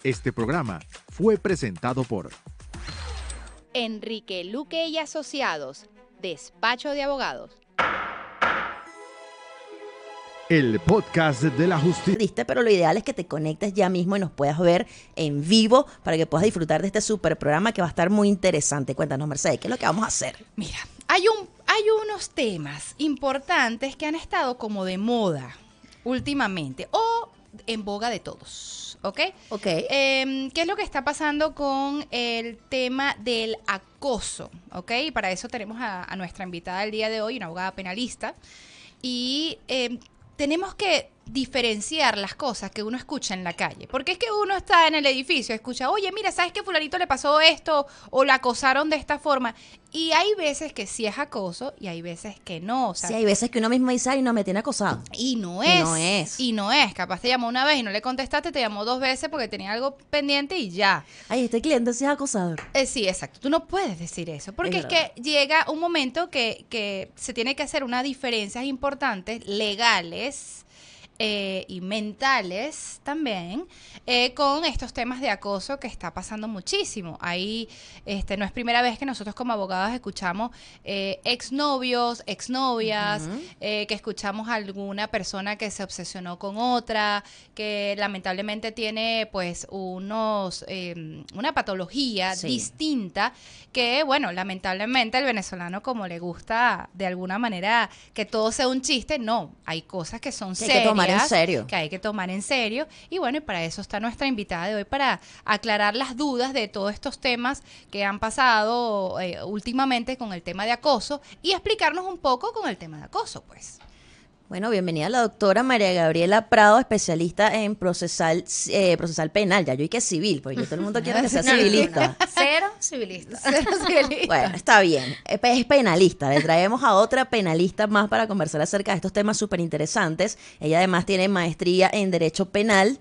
Este programa fue presentado por Enrique Luque y Asociados, Despacho de Abogados. el podcast de la justicia. Pero lo ideal es que te conectes ya mismo y nos puedas ver en vivo para que puedas disfrutar de este super programa que va a estar muy interesante. Cuéntanos, Mercedes, ¿qué es lo que vamos a hacer? Mira, hay unos temas importantes que han estado como de moda últimamente o en boga de todos, ¿ok? Ok. ¿Qué es lo que está pasando con el tema del acoso? ¿Ok? Y para eso tenemos a nuestra invitada del día de hoy, una abogada penalista. Y tenemos que diferenciar las cosas que uno escucha en la calle. Porque es que uno está en el edificio, escucha, oye, mira, ¿sabes que fulanito le pasó esto? O la acosaron de esta forma. Y hay veces que sí es acoso y hay veces que no. O sea, Sí, hay veces que uno mismo dice, ay, no, me tiene acosado. Y no Y es. no es. Y no es. Capaz te llamó una vez y no le contestaste, te llamó 2 veces porque tenía algo pendiente y ya. Ay, este cliente sí es acosador. Sí, exacto. Tú no puedes decir eso. Porque es que llega un momento que se tiene que hacer unas diferencias importantes, legales y mentales también, con estos temas de acoso que está pasando muchísimo. Ahí no es primera vez que nosotros como abogados escuchamos exnovios, exnovias, que escuchamos a alguna persona que se obsesionó con otra, que lamentablemente tiene pues una patología distinta, que bueno, lamentablemente el venezolano, como le gusta de alguna manera que todo sea un chiste, no, hay cosas que son serias, hay que tomar en serio. que hay que tomar en serio. Y bueno, y para eso está nuestra invitada de hoy, para aclarar las dudas de todos estos temas que han pasado últimamente con el tema de acoso y explicarnos un poco con el tema de acoso, pues. Bueno, bienvenida a la doctora María Gabriela Prado, especialista en procesal penal. Ya yo y que civil, porque yo todo el mundo quiere que sea civilista. Cero civilista. Bueno, está bien. Es penalista. Le traemos a otra penalista más para conversar acerca de estos temas súper interesantes. Ella además tiene maestría en Derecho Penal,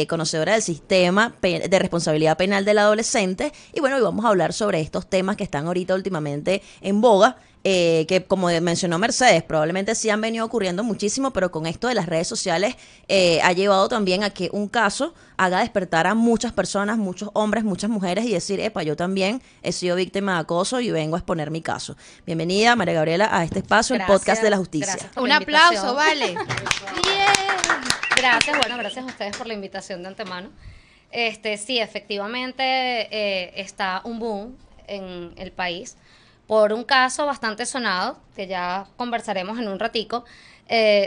conocedora del sistema de responsabilidad penal del adolescente. Y bueno, hoy vamos a hablar sobre estos temas que están ahorita últimamente en boga. Que como mencionó Mercedes, probablemente sí han venido ocurriendo muchísimo, pero con esto de las redes sociales ha llevado también a que un caso haga despertar a muchas personas, muchos hombres, muchas mujeres y decir, epa, yo también he sido víctima de acoso y vengo a exponer mi caso. Bienvenida, María Gabriela, a este espacio, el podcast de la justicia. Un aplauso, vale. Gracias, bueno, gracias a ustedes por la invitación de antemano. Sí, efectivamente está un boom en el país por un caso bastante sonado, que ya conversaremos en un ratico,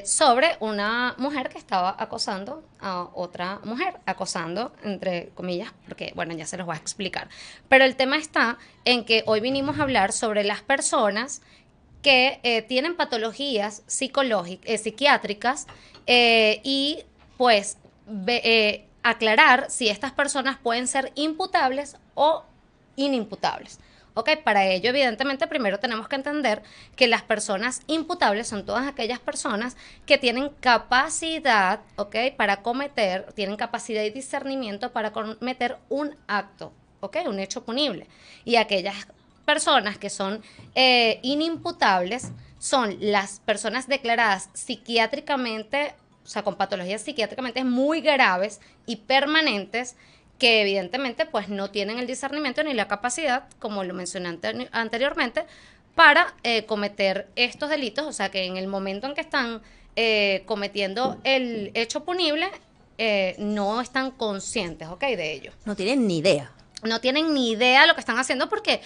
sobre una mujer que estaba acosando a otra mujer, acosando entre comillas, porque bueno, ya se los voy a explicar. Pero el tema está en que hoy vinimos a hablar sobre las personas que tienen patologías psiquiátricas y pues aclarar si estas personas pueden ser imputables o inimputables. Ok, para ello, evidentemente, primero tenemos que entender que las personas imputables son todas aquellas personas que tienen capacidad, ok, tienen capacidad y discernimiento para cometer un acto, ok, un hecho punible. Y aquellas personas que son inimputables son las personas declaradas psiquiátricamente, o sea, con patologías psiquiátricamente muy graves y permanentes, que evidentemente pues no tienen el discernimiento ni la capacidad, como lo mencioné anteriormente, para cometer estos delitos. O sea, que en el momento en que están cometiendo el hecho punible, no están conscientes, ¿ok?, de ello. No tienen ni idea. No tienen ni idea de lo que están haciendo, porque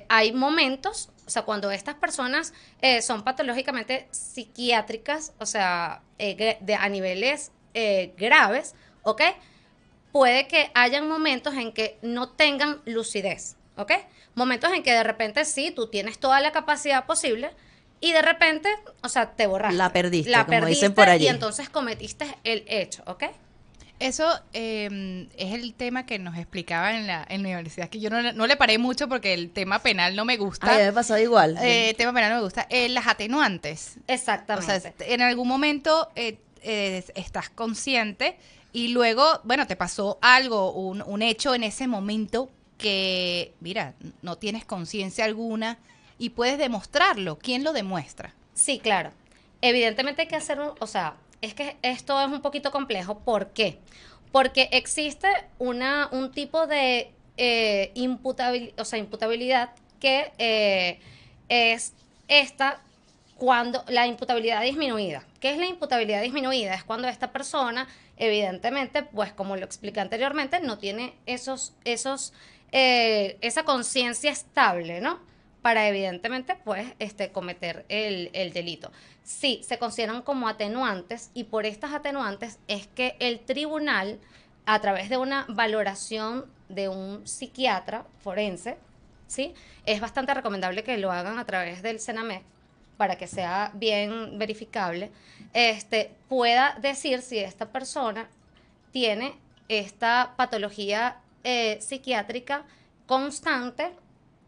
hay momentos, o sea, cuando estas personas son patológicamente psiquiátricas, o sea, a niveles graves, ¿ok?, puede que hayan momentos en que no tengan lucidez, ¿ok? Momentos en que de repente sí, tú tienes toda la capacidad posible y de repente, o sea, te borraste. La perdiste, como dicen por allí. Y entonces cometiste el hecho, ¿ok? Eso es el tema que nos explicaba en la universidad, que yo no le paré mucho porque el tema penal no me gusta. Ay, me ha pasado igual. El tema penal no me gusta. Las atenuantes. Exactamente. O sea, en algún momento estás consciente y luego, bueno, te pasó algo, un hecho en ese momento que, mira, no tienes conciencia alguna y puedes demostrarlo. ¿Quién lo demuestra? Sí, claro. Evidentemente hay que hacer es que esto es un poquito complejo. ¿Por qué? Porque existe un tipo de imputabilidad que es esta cuando la imputabilidad disminuida. ¿Qué es la imputabilidad disminuida? Es cuando esta persona, evidentemente, pues como lo expliqué anteriormente, no tiene esa conciencia estable, ¿no? Para evidentemente, pues, cometer el delito. Sí, se consideran como atenuantes y por estas atenuantes es que el tribunal, a través de una valoración de un psiquiatra forense, ¿sí? Es bastante recomendable que lo hagan a través del CENAMEC para que sea bien verificable, pueda decir si esta persona tiene esta patología psiquiátrica constante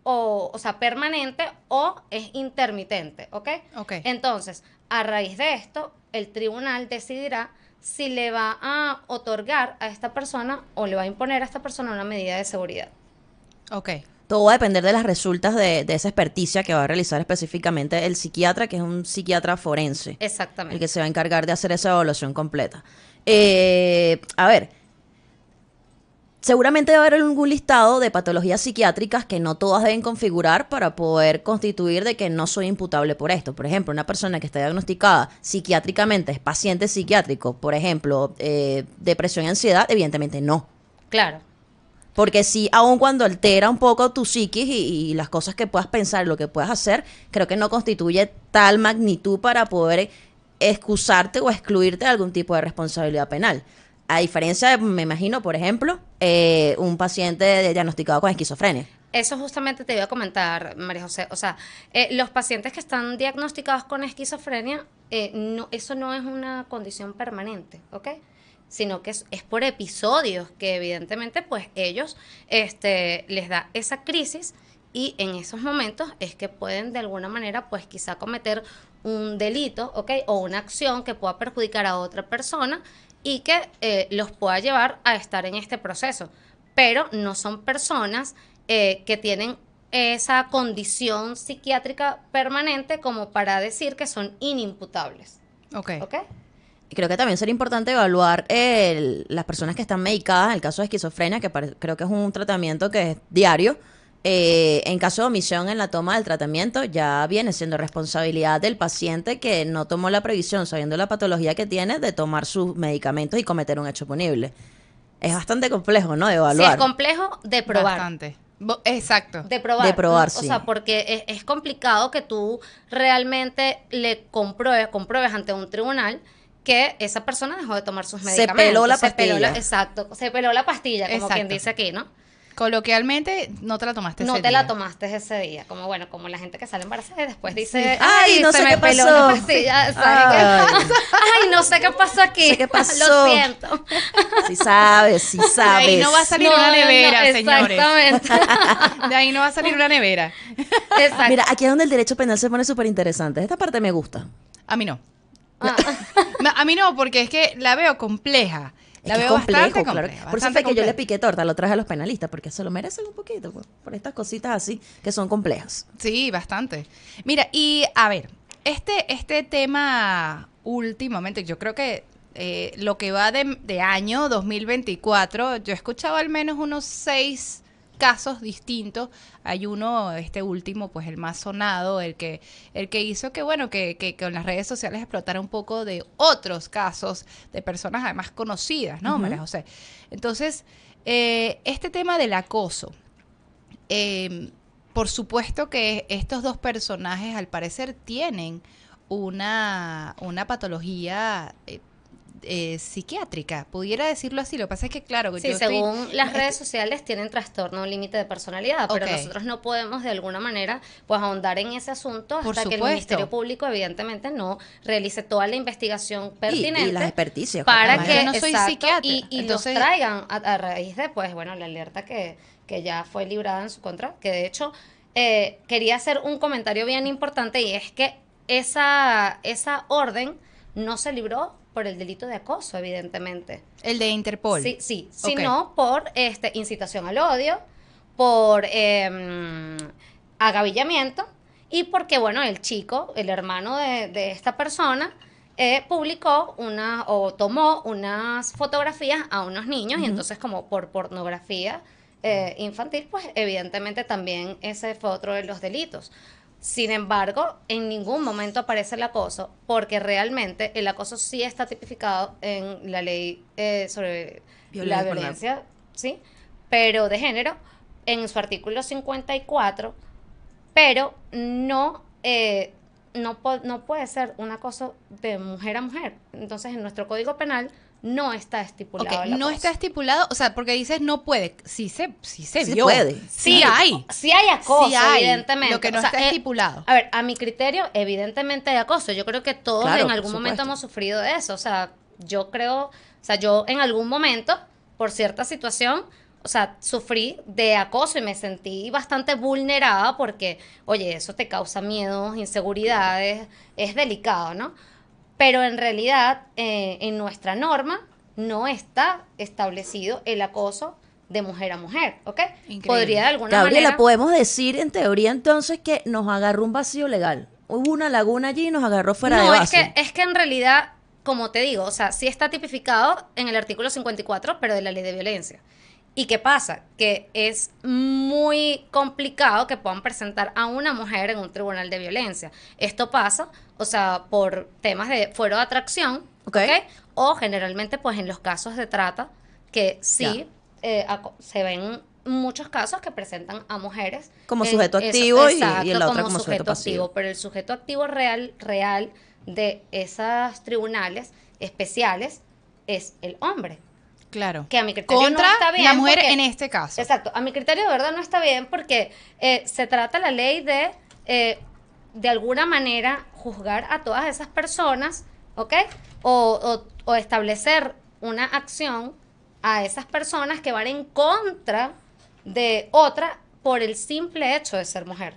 o sea, permanente o es intermitente, ¿ok? Ok. Entonces, a raíz de esto, el tribunal decidirá si le va a otorgar a esta persona o le va a imponer a esta persona una medida de seguridad. Ok. Todo va a depender de las resultas de esa experticia que va a realizar específicamente el psiquiatra, que es un psiquiatra forense. Exactamente. El que se va a encargar de hacer esa evaluación completa. A ver, seguramente va a haber algún listado de patologías psiquiátricas que no todas deben configurar para poder constituir de que no soy imputable por esto. Por ejemplo, una persona que está diagnosticada psiquiátricamente, es paciente psiquiátrico, por ejemplo, depresión y ansiedad, evidentemente no. Claro. Porque sí, aun cuando altera un poco tu psiquis y las cosas que puedas pensar, lo que puedas hacer, creo que no constituye tal magnitud para poder excusarte o excluirte de algún tipo de responsabilidad penal. A diferencia de, me imagino, por ejemplo, un paciente diagnosticado con esquizofrenia. Eso justamente te iba a comentar, María José. O sea, los pacientes que están diagnosticados con esquizofrenia, eso no es una condición permanente, ¿ok? Sino que es por episodios que evidentemente pues ellos les da esa crisis y en esos momentos es que pueden de alguna manera pues quizá cometer un delito, ¿ok? O una acción que pueda perjudicar a otra persona y que los pueda llevar a estar en este proceso. Pero no son personas que tienen esa condición psiquiátrica permanente como para decir que son inimputables. Ok. ¿Ok? Y creo que también sería importante evaluar las personas que están medicadas, en el caso de esquizofrenia, que creo que es un tratamiento que es diario. En caso de omisión en la toma del tratamiento, ya viene siendo responsabilidad del paciente que no tomó la previsión, sabiendo la patología que tiene, de tomar sus medicamentos y cometer un hecho punible. Es bastante complejo, ¿no? De evaluar. Sí, es complejo de probar. Bastante. Exacto. De probar. De probar, O sí. sea, porque es complicado que tú realmente le compruebes ante un tribunal que esa persona dejó de tomar sus medicamentos. Se peló la pastilla. Exacto, se peló la pastilla, como quien Exacto. dice aquí, ¿no? Coloquialmente, no te la tomaste No ese te día. la tomaste ese día. Como bueno, como la gente que sale embarazada y después dice, Sí. Ay, no se sé me qué peló pasó. la pastilla. ¿Sabes qué pasa? Ay, no sé qué pasó aquí. No sé qué pasó. Lo siento. Sí sabes, sí sabes. De ahí no va a salir una nevera, señores. Exactamente. De ahí no va a salir una nevera. Exacto. Mira, aquí es donde el derecho penal se pone súper interesante. Esta parte me gusta. A mí no. Ah. No, a mí no, porque es que la veo compleja. Es La que veo es complejo, bastante claro. compleja. Por eso fue que yo le piqué torta, lo traje a los penalistas, porque se lo merecen un poquito, pues, por estas cositas así que son complejas. Sí, bastante. Mira, y a ver, este tema últimamente, yo creo que lo que va de año 2024, yo he escuchado al menos unos 6 casos distintos. Hay uno, este último, pues el más sonado, el que hizo que, bueno, que con las redes sociales explotara un poco de otros casos de personas además conocidas, ¿no, María José? Entonces, este tema del acoso, por supuesto que estos dos personajes al parecer tienen una patología psiquiátrica, pudiera decirlo así. Lo que pasa es que, claro, Sí, yo estoy- según las redes sociales tienen trastorno límite de personalidad, pero Ok. nosotros no podemos de alguna manera pues ahondar en ese asunto Por hasta que el supuesto. Ministerio Público evidentemente no realice toda la investigación pertinente Y las experticias. para Además, que yo no soy exacto, psiquiatra, y entonces- los traigan a raíz de pues bueno la alerta que ya fue librada en su contra, que de hecho quería hacer un comentario bien importante y es que esa orden no se libró por el delito de acoso, evidentemente. El de Interpol. Sí, sí, Ok. sino por incitación al odio, por agavillamiento y porque, bueno, el chico, el hermano de esta persona, publicó o tomó unas fotografías a unos niños y entonces como por pornografía infantil, pues evidentemente también ese fue otro de los delitos. Sin embargo, en ningún momento aparece el acoso, porque realmente el acoso sí está tipificado en la ley sobre la violencia, ¿sí? Pero de género, en su artículo 54, pero no puede ser un acoso de mujer a mujer. Entonces, en nuestro Código Penal no está estipulado el no acoso. está estipulado, o sea, porque dices no puede, sí se Sí vio. puede. Sí hay. Sí hay acoso, Sí hay, evidentemente. lo que no O sea, está estipulado. A ver, a mi criterio, evidentemente hay acoso. Yo creo que todos Claro, en por algún momento supuesto. hemos sufrido de eso. O sea, yo en algún momento, por cierta situación, o sea, sufrí de acoso y me sentí bastante vulnerada porque, oye, eso te causa miedos, inseguridades, es delicado, ¿no? Pero en realidad, en nuestra norma, no está establecido el acoso de mujer a mujer, ¿ok? Increíble. Podría de alguna Gabriela, manera... podemos decir en teoría entonces que nos agarró un vacío legal. Hubo una laguna allí y nos agarró fuera de No, base. es que en realidad, como te digo, o sea, sí está tipificado en el artículo 54, pero de la ley de violencia. ¿Y qué pasa? Que es muy complicado que puedan presentar a una mujer en un tribunal de violencia. Esto pasa, o sea, por temas de fuero de atracción, Ok. ¿ok? O generalmente, pues, en los casos de trata, que sí se ven muchos casos que presentan a mujeres Como en sujeto eso, activo y exacto, la otra como sujeto pasivo. Pero el sujeto activo real de esos tribunales especiales es el hombre. Claro. Que a mi criterio contra no está bien la mujer porque- en este caso. Exacto, a mi criterio de verdad no está bien porque se trata la ley de alguna manera juzgar a todas esas personas, ¿ok? O establecer una acción a esas personas que van en contra de otra por el simple hecho de ser mujer.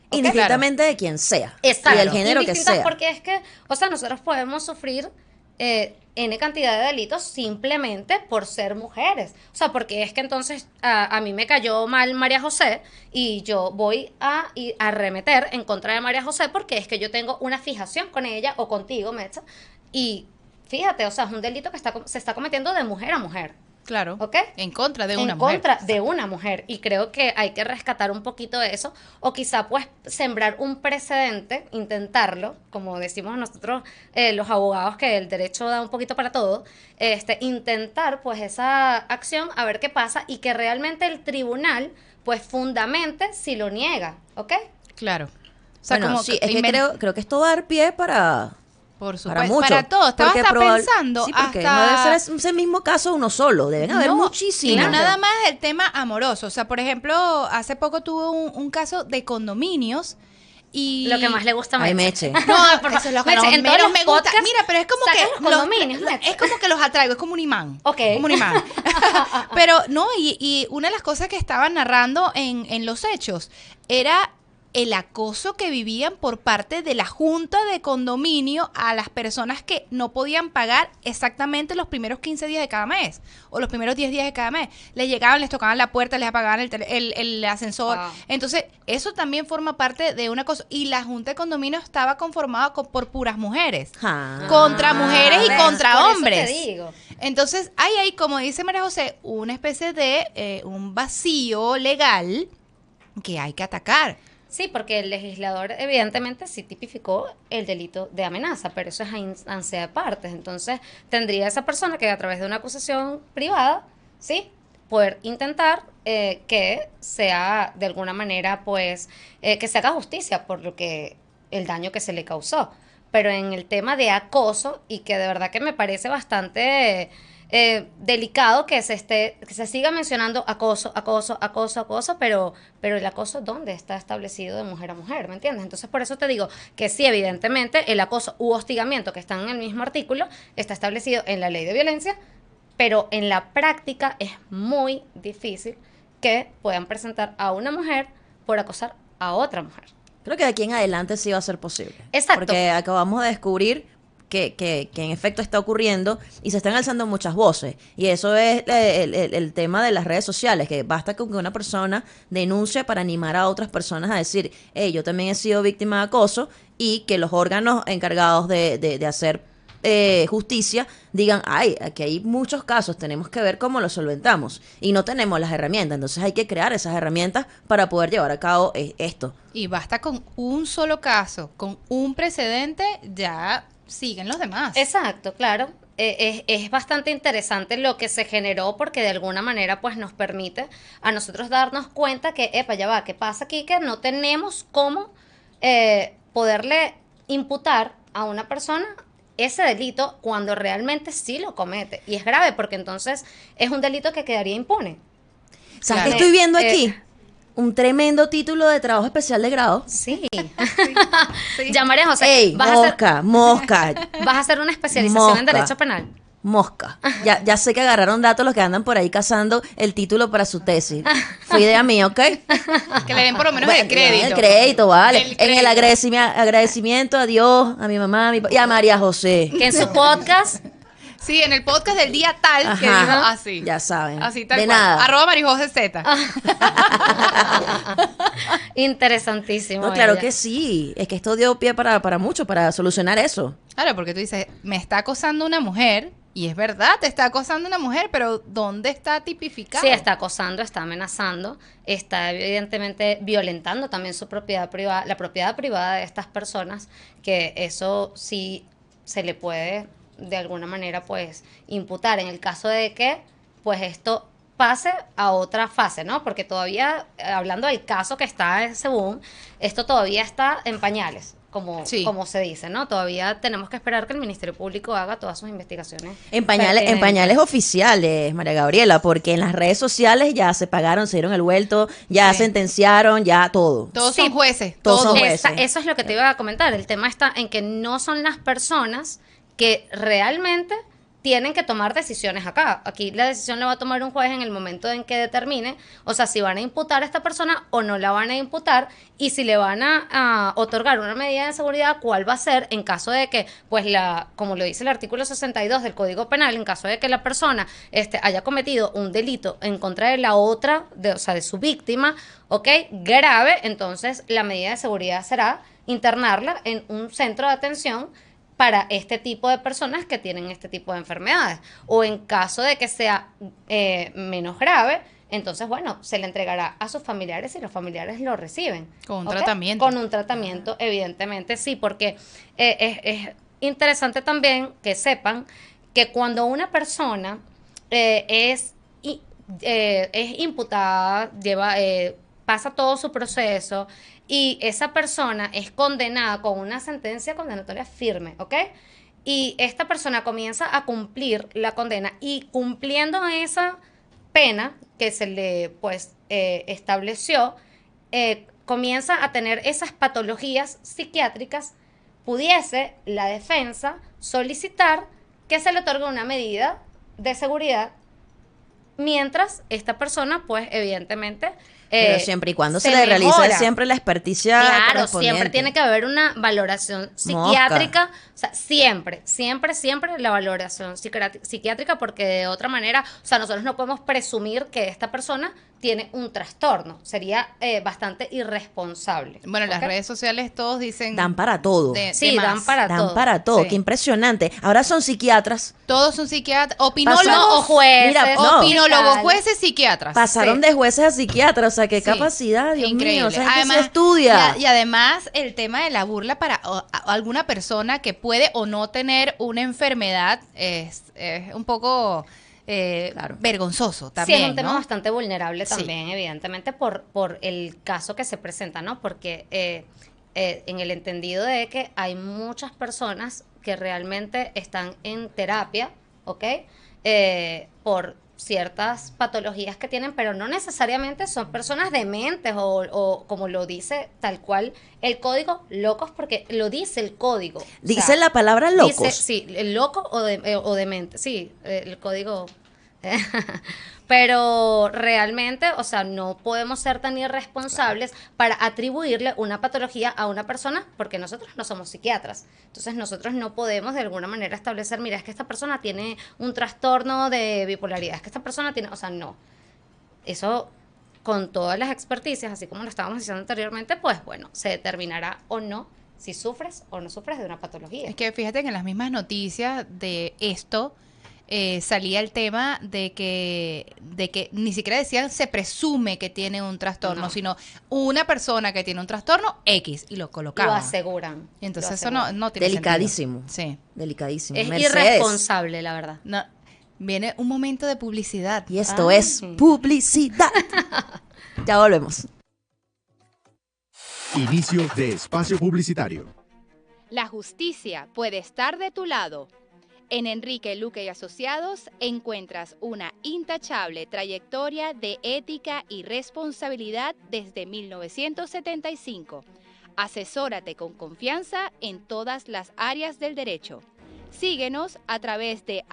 ¿ok? Indistintamente de quien sea. Exacto. Y del género que Indistintas sea. Porque es que, o sea, nosotros podemos sufrir N cantidad de delitos simplemente por ser mujeres. O sea, porque es que entonces a mí me cayó mal María José y yo voy a arremeter en contra de María José porque es que yo tengo una fijación con ella o contigo, Mecha. Y fíjate, o sea, es un delito que se está cometiendo de mujer a mujer. Claro. ¿Ok? En contra de En una mujer. contra de una mujer. Y creo que hay que rescatar un poquito de eso. O quizá pues sembrar un precedente, intentarlo, como decimos nosotros los abogados, que el derecho da un poquito para todo, intentar pues esa acción a ver qué pasa y que realmente el tribunal pues fundamente si lo niega, ¿ok? Claro. O sea, Bueno, como sí, es que creo que esto va a dar pie para por para supuesto, mucho. para todo. Estaba Porque hasta probable- pensando Sí, porque hasta... no debe ser ese mismo caso uno solo. Deben haber No, muchísimos. y no nada más el tema amoroso. O sea, por ejemplo, hace poco tuve un caso de condominios y... Lo que más le gusta a Ay, Meche. Meche. No, Por eso es lo que Meche, no, en todos menos los me gusta. podcasts Mira, pero es como sacan que los condominios, Meche. es como que los atraigo, es como un imán. Ok. Como un imán. Pero no, y una de las cosas que estaban narrando en los hechos era el acoso que vivían por parte de la junta de condominio a las personas que no podían pagar exactamente los primeros 15 días de cada mes o los primeros 10 días de cada mes. Les llegaban, les tocaban la puerta, les apagaban el ascensor. Wow. Entonces, eso también forma parte de una cosa. Y la junta de condominio estaba conformada por puras mujeres. Ah. Contra mujeres y ¿ves? contra Por eso hombres. te digo. Entonces, hay ahí, como dice María José, una especie de un vacío legal que hay que atacar. Sí, porque el legislador evidentemente sí tipificó el delito de amenaza, pero eso es a instancia de partes. Entonces, tendría esa persona que a través de una acusación privada, ¿sí? Poder intentar que sea de alguna manera, pues, que se haga justicia por lo que el daño que se le causó. Pero en el tema de acoso, y que de verdad que me parece bastante delicado que se siga mencionando acoso, pero el acoso, ¿dónde está establecido de mujer a mujer? ¿Me entiendes? Entonces, por eso te digo que sí, evidentemente, el acoso u hostigamiento que están en el mismo artículo está establecido en la ley de violencia, pero en la práctica es muy difícil que puedan presentar a una mujer por acosar a otra mujer. Creo que de aquí en adelante sí va a ser posible. Exacto. Porque acabamos de descubrir que en efecto está ocurriendo y se están alzando muchas voces. Y eso es el tema de las redes sociales, que basta con que una persona denuncie para animar a otras personas a decir, hey, yo también he sido víctima de acoso, y que los órganos encargados de hacer justicia digan, ay, aquí hay muchos casos, tenemos que ver cómo los solventamos y no tenemos las herramientas, entonces hay que crear esas herramientas para poder llevar a cabo esto. Y basta con un solo caso, con un precedente, ya siguen los demás. Exacto, claro. Es bastante interesante lo que se generó porque de alguna manera pues nos permite a nosotros darnos cuenta que, epa, ya va, ¿qué pasa aquí? Que no tenemos cómo poderle imputar a una persona ese delito cuando realmente sí lo comete. Y es grave porque entonces es un delito que quedaría impune. ¿Sabes Claro. qué estoy viendo aquí? Un tremendo título de trabajo especial de grado. Sí. Sí. Ya, María José, Ey, vas mosca. a hacer una especialización en Mosca. Derecho Penal. Mosca. Ya sé que agarraron datos los que andan por ahí cazando el título para su tesis. Fue idea mía, ¿ok? Que le den por lo menos Bueno, el crédito. El crédito, vale. El En el crédito. agradecimiento a Dios, a mi mamá, a mi y a María José. Que en su podcast Sí, en el podcast del día tal que Ajá. dijo así. Ya saben. Así tal De cual. nada. @Marijose Z. interesantísimo. No, claro ella. que sí. Es que esto dio pie para mucho, para solucionar eso. Claro, porque tú dices, me está acosando una mujer, y es verdad, te está acosando una mujer, pero ¿dónde está tipificado? Sí, está acosando, está amenazando, está evidentemente violentando también su propiedad privada, la propiedad privada de estas personas, que eso sí se le puede de alguna manera pues imputar en el caso de que pues esto pase a otra fase, ¿no? Porque todavía, hablando del caso que está según, esto todavía está en pañales. Como, Sí. como se dice, ¿no? Todavía tenemos que esperar que el Ministerio Público haga todas sus investigaciones. En pertinentes. pañales oficiales, María Gabriela, porque en las redes sociales ya se pagaron, se dieron el vuelto, ya Sí. sentenciaron, ya todo. Todos Sí, son jueces. todos son todos. jueces. Eso es lo que te iba a comentar. El tema está en que no son las personas que realmente tienen que tomar decisiones acá. Aquí la decisión la va a tomar un juez en el momento en que determine, o sea, si van a imputar a esta persona o no la van a imputar, y si le van a otorgar una medida de seguridad, cuál va a ser en caso de que, pues como lo dice el artículo 62 del Código Penal, en caso de que la persona haya cometido un delito en contra de la otra, o sea, de su víctima, ¿ok? Grave, entonces la medida de seguridad será internarla en un centro de atención para este tipo de personas que tienen este tipo de enfermedades. O en caso de que sea menos grave, entonces, bueno, se le entregará a sus familiares y los familiares lo reciben. Con un ¿ok? tratamiento. Con un tratamiento, evidentemente, sí, porque es interesante también que sepan que cuando una persona es imputada, pasa todo su proceso y esa persona es condenada con una sentencia condenatoria firme, ¿ok? Y esta persona comienza a cumplir la condena y cumpliendo esa pena que se le pues estableció, comienza a tener esas patologías psiquiátricas, pudiese la defensa solicitar que se le otorgue una medida de seguridad mientras esta persona pues evidentemente Pero siempre y cuando se le realice mejora. siempre la experticia Claro, correspondiente. siempre tiene que haber una valoración psiquiátrica, o sea, siempre la valoración psiquiátrica, porque de otra manera, o sea, nosotros no podemos presumir que esta persona tiene un trastorno, sería bastante irresponsable. Bueno, las ¿ok? redes sociales todos dicen... Dan para todo. Sí, más. dan para Dan todo. para todo, Sí. qué impresionante. Ahora son psiquiatras, Todos son psiquiatras, No, opinólogos, o jueces, Mira, no. opinólogos, fiscales. jueces, psiquiatras. pasaron Sí. de jueces a psiquiatras, o sea, qué Sí. capacidad, Dios Increíble. mío, esa gente Además, se estudia. Y además, el tema de la burla para alguna persona que puede o no tener una enfermedad es un poco Claro. vergonzoso también. Sí, es un tema ¿no? bastante vulnerable Sí. también, evidentemente, por el caso que se presenta, ¿no? Porque en el entendido de que hay muchas personas que realmente están en terapia, ¿ok? Por ciertas patologías que tienen, pero no necesariamente son personas dementes o como lo dice tal cual el código, locos, porque lo dice el código. O Dice sea, la palabra locos. dice, sí, el loco o demente, sí, el código. Pero realmente, o sea, no podemos ser tan irresponsables para atribuirle una patología a una persona porque nosotros no somos psiquiatras. Entonces nosotros no podemos de alguna manera establecer, mira, es que esta persona tiene un trastorno de bipolaridad, es que esta persona tiene, o sea, no. Eso con todas las experticias, así como lo estábamos diciendo anteriormente, pues bueno, se determinará o no si sufres o no sufres de una patología. Es que fíjate que en las mismas noticias de esto salía el tema de que ni siquiera decían se presume que tiene un trastorno, sino una persona que tiene un trastorno X y lo colocaban. Lo aseguran. Y entonces lo eso aseguran. no tiene Delicadísimo. sentido. Sí. Delicadísimo. Es Mercedes. irresponsable, la verdad. No, viene un momento de publicidad. Y esto es publicidad. Ya volvemos. Inicio de espacio publicitario. La justicia puede estar de tu lado. En Enrique Luque y Asociados encuentras una intachable trayectoria de ética y responsabilidad desde 1975. Asesórate con confianza en todas las áreas del derecho. Síguenos a través de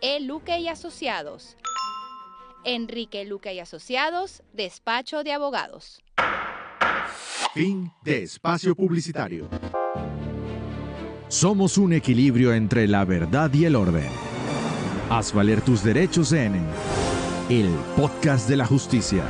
@eluque y Asociados. Enrique Luque y Asociados, Despacho de Abogados. Fin de espacio publicitario. Somos un equilibrio entre la verdad y el orden. Haz valer tus derechos en el podcast de la justicia.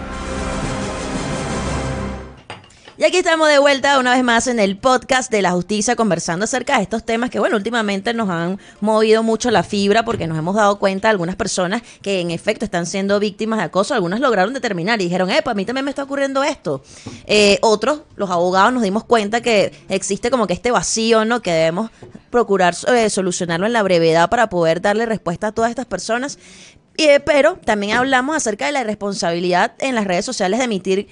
Y aquí estamos de vuelta una vez más en el podcast de la justicia conversando acerca de estos temas que, bueno, últimamente nos han movido mucho la fibra porque nos hemos dado cuenta de algunas personas que en efecto están siendo víctimas de acoso. Algunas lograron determinar y dijeron, pues a mí también me está ocurriendo esto. Otros, los abogados, nos dimos cuenta que existe como que este vacío, ¿no? Que debemos procurar solucionarlo en la brevedad para poder darle respuesta a todas estas personas. Pero también hablamos acerca de la responsabilidad en las redes sociales de emitir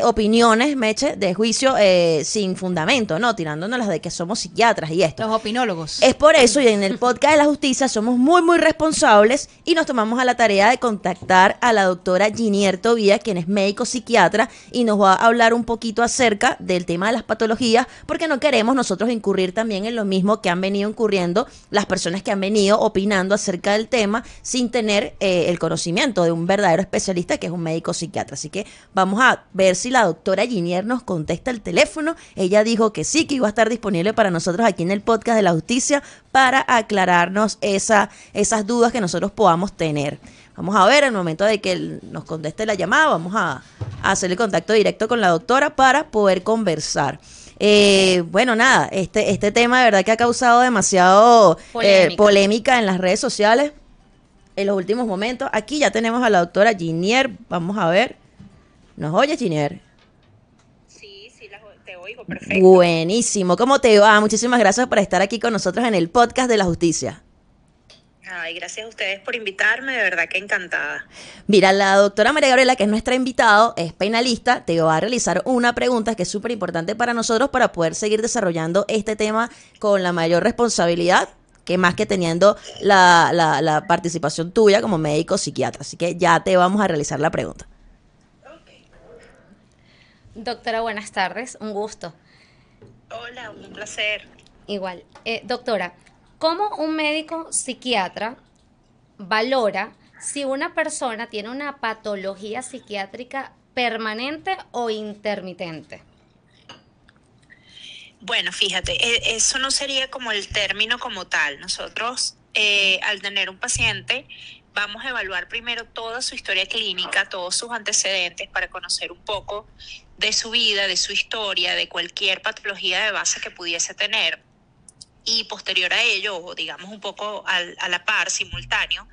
opiniones, Meche, de juicio sin fundamento, ¿no? Tirándonos las de que somos psiquiatras y esto. Los opinólogos. Es por eso, y en el podcast de la justicia somos muy, muy responsables y nos tomamos a la tarea de contactar a la doctora Ginier Tobías, quien es médico psiquiatra, y nos va a hablar un poquito acerca del tema de las patologías, porque no queremos nosotros incurrir también en lo mismo que han venido incurriendo las personas que han venido opinando acerca del tema sin tener el conocimiento de un verdadero especialista que es un médico psiquiatra. Así que vamos a ver si la doctora Ginier nos contesta el teléfono. Ella dijo que sí, que iba a estar disponible para nosotros aquí en el podcast de la justicia para aclararnos esas dudas que nosotros podamos tener. Vamos a ver, en el momento de que nos conteste la llamada, vamos a hacer el contacto directo con la doctora para poder conversar. Bueno, nada, este tema de verdad que ha causado demasiado polémica en las redes sociales en los últimos momentos. Aquí ya tenemos a la doctora Ginier. Vamos a ver. ¿Nos oye, Ginier? Sí, te oigo, perfecto. Buenísimo. ¿Cómo te va? Muchísimas gracias por estar aquí con nosotros en el podcast de la justicia. Ay, gracias a ustedes por invitarme, de verdad que encantada. Mira, la doctora María Gabriela, que es nuestra invitada, es penalista, te va a realizar una pregunta que es súper importante para nosotros para poder seguir desarrollando este tema con la mayor responsabilidad, que más que teniendo la participación tuya como médico psiquiatra. Así que ya te vamos a realizar la pregunta. Doctora, buenas tardes, un gusto. Hola, un placer. Igual. Doctora, ¿cómo un médico psiquiatra valora si una persona tiene una patología psiquiátrica permanente o intermitente? Bueno, fíjate, eso no sería como el término como tal. Nosotros, al tener un paciente, vamos a evaluar primero toda su historia clínica, todos sus antecedentes para conocer un poco de su vida, de su historia, de cualquier patología de base que pudiese tener. Y posterior a ello, o digamos un poco a la par, simultáneo,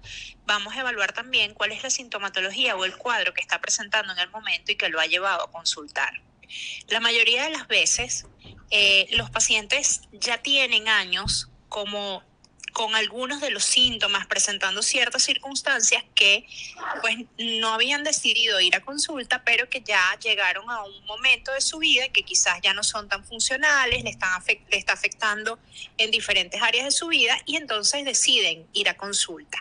vamos a evaluar también cuál es la sintomatología o el cuadro que está presentando en el momento y que lo ha llevado a consultar. La mayoría de las veces, los pacientes ya tienen años como con algunos de los síntomas, presentando ciertas circunstancias que pues no habían decidido ir a consulta, pero que ya llegaron a un momento de su vida que quizás ya no son tan funcionales, le está afectando en diferentes áreas de su vida y entonces deciden ir a consulta.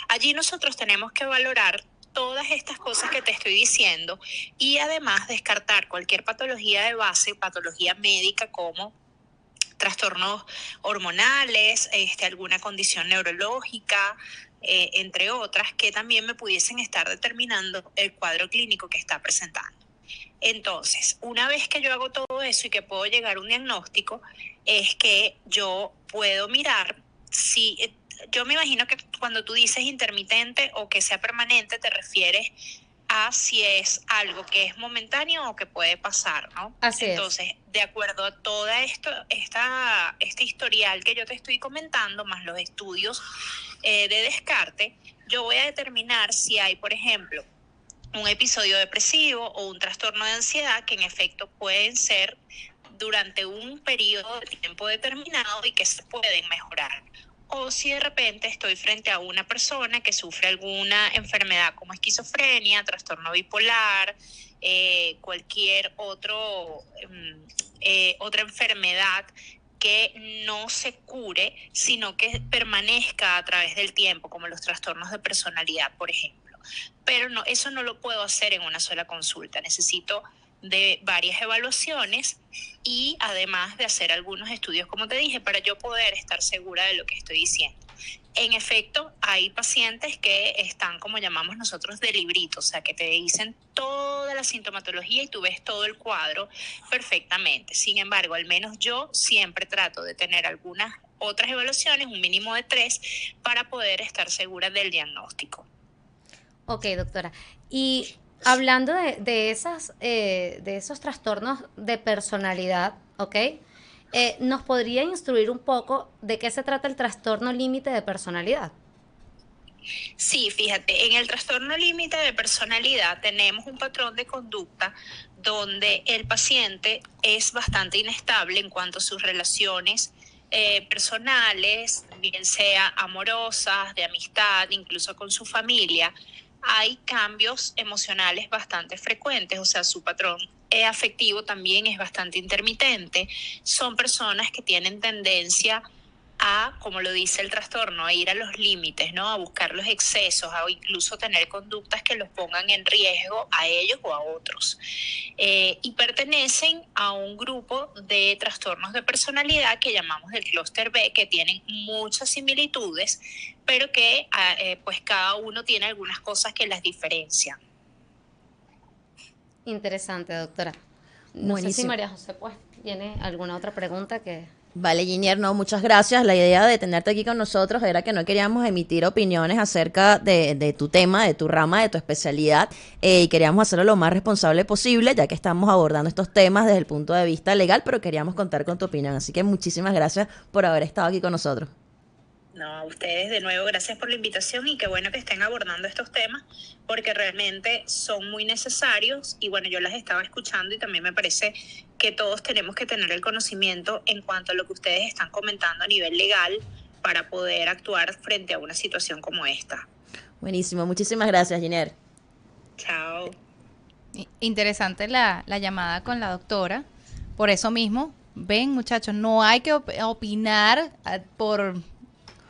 Allí nosotros tenemos que valorar todas estas cosas que te estoy diciendo y además descartar cualquier patología de base, patología médica como trastornos hormonales, alguna condición neurológica, entre otras, que también me pudiesen estar determinando el cuadro clínico que está presentando. Entonces, una vez que yo hago todo eso y que puedo llegar a un diagnóstico, es que yo puedo mirar si... Yo me imagino que cuando tú dices intermitente o que sea permanente, te refieres a si es algo que es momentáneo o que puede pasar, ¿no? Así es. Entonces, de acuerdo a todo este historial que yo te estoy comentando, más los estudios de descarte, yo voy a determinar si hay, por ejemplo, un episodio depresivo o un trastorno de ansiedad que en efecto pueden ser durante un periodo de tiempo determinado y que se pueden mejorar. O si de repente estoy frente a una persona que sufre alguna enfermedad como esquizofrenia, trastorno bipolar, cualquier otra enfermedad que no se cure, sino que permanezca a través del tiempo, como los trastornos de personalidad, por ejemplo. Pero no, eso no lo puedo hacer en una sola consulta. Necesito de varias evaluaciones y además de hacer algunos estudios, como te dije, para yo poder estar segura de lo que estoy diciendo. En efecto, hay pacientes que están, como llamamos nosotros, de librito, o sea, que te dicen toda la sintomatología y tú ves todo el cuadro perfectamente. Sin embargo, al menos yo siempre trato de tener algunas otras evaluaciones, un mínimo de 3, para poder estar segura del diagnóstico. Ok, doctora. Y hablando de esos trastornos de personalidad, ¿ok? ¿Nos podría instruir un poco de qué se trata el trastorno límite de personalidad? Sí, fíjate, en el trastorno límite de personalidad tenemos un patrón de conducta donde el paciente es bastante inestable en cuanto a sus relaciones personales, bien sea amorosas, de amistad, incluso con su familia. Hay cambios emocionales bastante frecuentes, o sea, su patrón afectivo también es bastante intermitente. Son personas que tienen tendencia a, como lo dice el trastorno, a ir a los límites, ¿no? A buscar los excesos, a incluso tener conductas que los pongan en riesgo a ellos o a otros. Y pertenecen a un grupo de trastornos de personalidad que llamamos del clúster B, que tienen muchas similitudes, pero que pues cada uno tiene algunas cosas que las diferencian. Interesante, doctora. No sé si Buenísimo. María José pues tiene alguna otra pregunta que... Vale, Ginier, no, muchas gracias. La idea de tenerte aquí con nosotros era que no queríamos emitir opiniones acerca de tu tema, de tu rama, de tu especialidad, y queríamos hacerlo lo más responsable posible, ya que estamos abordando estos temas desde el punto de vista legal, pero queríamos contar con tu opinión. Así que muchísimas gracias por haber estado aquí con nosotros. No, a ustedes de nuevo, gracias por la invitación y qué bueno que estén abordando estos temas porque realmente son muy necesarios y bueno, yo las estaba escuchando y también me parece que todos tenemos que tener el conocimiento en cuanto a lo que ustedes están comentando a nivel legal para poder actuar frente a una situación como esta. Buenísimo, muchísimas gracias, Ginier. Chao. Interesante la llamada con la doctora. Por eso mismo, ven muchachos, no hay que opinar por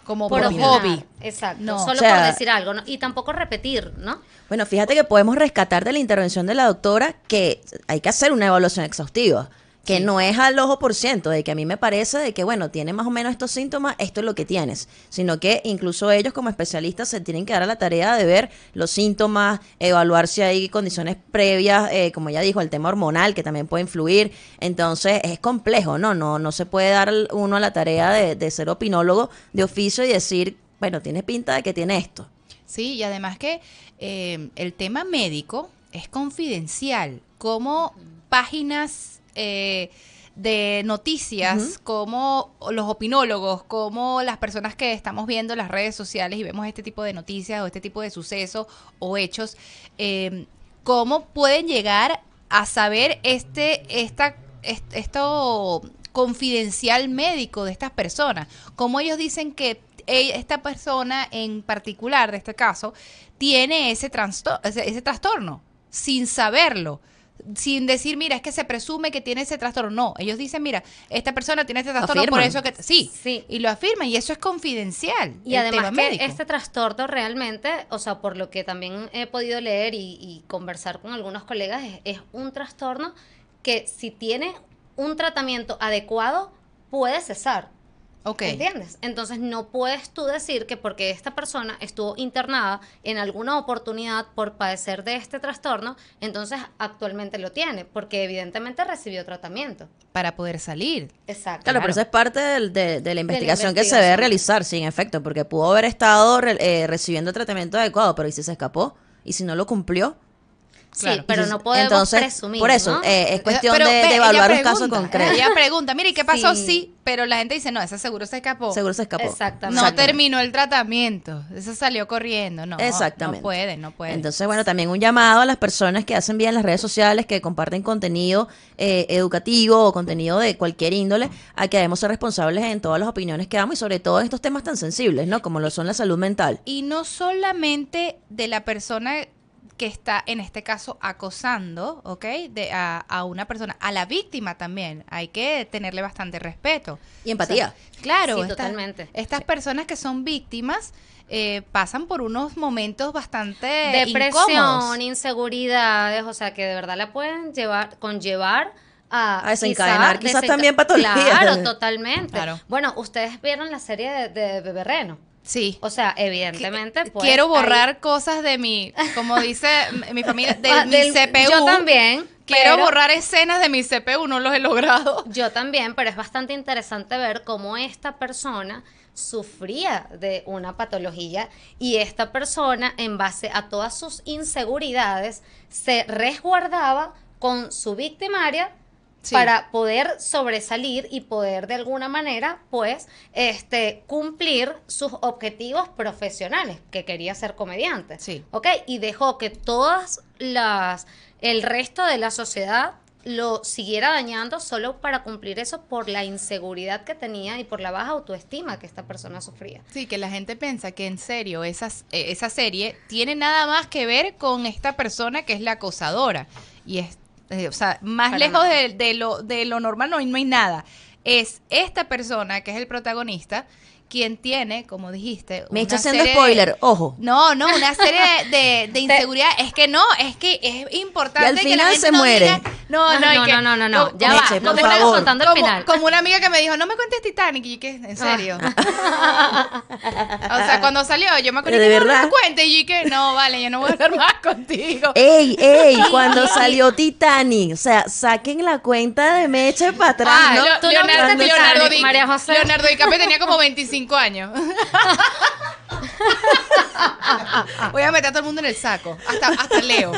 opinar. hobby. Exacto, No. solo O sea, por decir algo, ¿no? Y tampoco repetir, ¿no? Bueno, fíjate que podemos rescatar de la intervención de la doctora que hay que hacer una evaluación exhaustiva, que Sí. no es al ojo por ciento, de que a mí me parece de que, bueno, tiene más o menos estos síntomas, esto es lo que tienes, sino que incluso ellos como especialistas se tienen que dar a la tarea de ver los síntomas, evaluar si hay condiciones previas, como ya dijo, el tema hormonal que también puede influir. Entonces es complejo, ¿no? No se puede dar uno a la tarea de ser opinólogo de oficio y decir, bueno, tiene pinta de que tiene esto. Sí, y además que el tema médico es confidencial. Como páginas de noticias, como los opinólogos, como las personas que estamos viendo las redes sociales y vemos este tipo de noticias o este tipo de sucesos o hechos, cómo pueden llegar a saber esto confidencial médico de estas personas. Como ellos dicen que esta persona en particular, de este caso, tiene ese trastorno, sin saberlo, sin decir, mira, es que se presume que tiene ese trastorno. No, ellos dicen, mira, esta persona tiene este trastorno, por afirman. eso que... Sí, Sí. y lo afirman, y eso es confidencial. Y el además tema que médico. este trastorno realmente, o sea, por lo que también he podido leer y conversar con algunos colegas, es un trastorno que si tiene un tratamiento adecuado, puede cesar. Ok. ¿Entiendes? Entonces no puedes tú decir que porque esta persona estuvo internada en alguna oportunidad por padecer de este trastorno, entonces actualmente lo tiene, porque evidentemente recibió tratamiento. Para poder salir. Exacto. Claro, pero eso es parte de la investigación que se investigación. debe realizar, sí, en efecto, porque pudo haber estado recibiendo el tratamiento adecuado, pero ¿y si se escapó? ¿Y si no lo cumplió? Claro. Sí, pero no podemos Entonces, presumir, por eso, ¿no? es cuestión Pero de ella evaluar los pregunta, casos concretos. Ella pregunta, mire, ¿qué pasó? Sí. Sí, pero la gente dice, no, esa seguro se escapó. Seguro se escapó. Exactamente. No terminó el tratamiento. Esa salió corriendo. No, Exactamente. no puede. Entonces, bueno, también un llamado a las personas que hacen bien las redes sociales, que comparten contenido educativo o contenido de cualquier índole, a que debemos ser responsables en todas las opiniones que damos y sobre todo en estos temas tan sensibles, ¿no? Como lo son la salud mental. Y no solamente de la persona que está, en este caso, acosando, ¿ok? A una persona, a la víctima también. Hay que tenerle bastante respeto. Y empatía. O sea, claro, Sí, totalmente. Estas personas que son víctimas pasan por unos momentos bastante Depresión, incómodos. inseguridades, o sea, que de verdad la pueden conllevar a desencadenar quizás también patologías. Claro, totalmente. Claro. Bueno, ustedes vieron la serie de Bebé Reno. Sí. O sea, evidentemente, pues, Quiero borrar cosas de mi, como dice mi familia, de mi del- CPU. Yo también. Quiero pero- borrar escenas de mi CPU, no los he logrado. Yo también, pero es bastante interesante ver cómo esta persona sufría de una patología y esta persona, en base a todas sus inseguridades, se resguardaba con su victimaria Sí. para poder sobresalir y poder de alguna manera, pues, cumplir sus objetivos profesionales, que quería ser comediante. Sí. ¿Ok? Y dejó que el resto de la sociedad lo siguiera dañando solo para cumplir eso por la inseguridad que tenía y por la baja autoestima que esta persona sufría. Sí, que la gente piensa que en serio esa serie tiene nada más que ver con esta persona que es la acosadora. Y es, o sea, más Para lejos nada. de lo normal no hay nada. Es esta persona que es el protagonista quien tiene, como dijiste, Me una está haciendo serie spoiler, ojo. No, una serie de inseguridad. Es que es importante Y al que la final gente se no muere. diga- No, No, y que- no, ya Meche, va, no por te vayas favor. contando el final. como una amiga que me dijo, no me cuentes Titanic, y yo, ¿qué? ¿En serio? O sea, cuando salió, yo me acuerdo ¿De que no verdad? me cuentes, y yo, que no, vale, yo no voy a hablar más contigo. ¡Ey! Cuando salió Titanic, o sea, saquen la cuenta de Meche para atrás, Ah, ¿no? tú no viste Titanic, María José. Leonardo DiCaprio tenía como 25 años. Voy a meter a todo el mundo en el saco, hasta Leo.